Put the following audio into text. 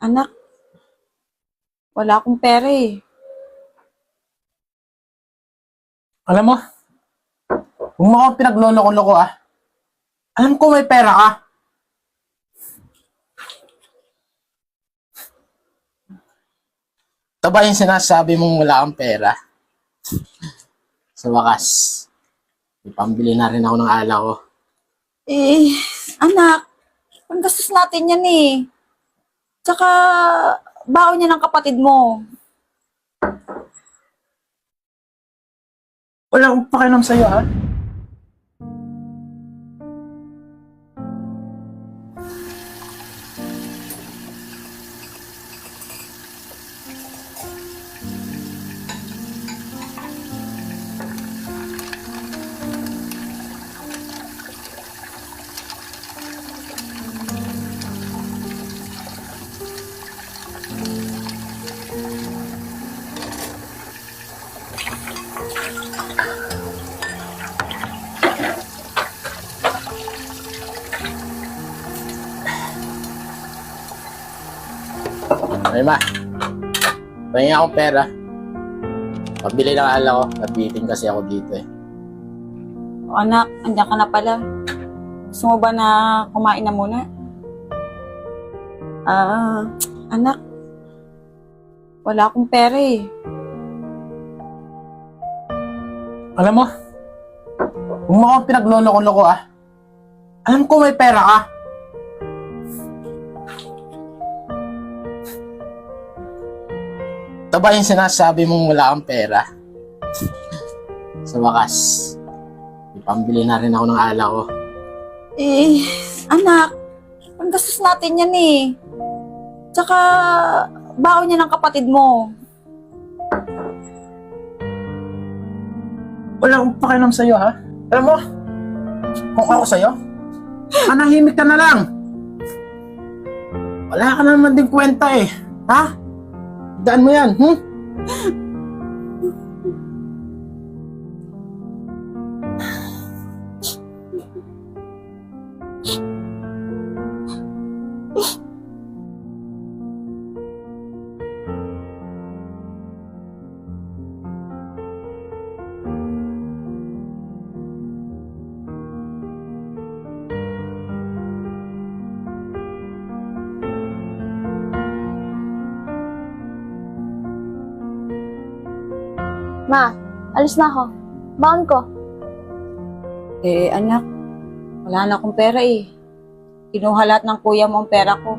Anak, wala akong pera eh. Alam mo, huwag mo akong pinagloloko-loko ah. Alam ko may pera ka. Ito ba yung sinasabi mong wala kang pera? Sa wakas, may pambili na rin ako ng alak ko. Eh, anak, panggastos natin yan eh. Tsaka, baon niya ng kapatid mo. Wala akong pakialam sa'yo ha. Ay ma, pahingi akong pera. Pabili ng alak ko, nabitin kasi ako dito eh. O anak, andyan ka na pala. Gusto mo ba na kumain na muna? Anak, wala akong pera eh. Alam mo, huwag mo akong pinagloloko-loko ah. Alam ko may pera ka. Ito ba yung sinasabi mong wala kang pera? Sa wakas, may pambili na rin ako ng alak ko. Eh, anak, panggastos natin yan eh. Tsaka, baon niya ng kapatid mo. Wala akong pakialam sa'yo ha. Alam mo, kung ako sa'yo, manahimik ka na lang. Wala ka naman din kwenta eh. Ha? Daan mo yan, Ma, alis na ako. Baon ko. Eh, anak, wala na akong pera eh. Kinuha lahat ng kuya mo ang pera ko.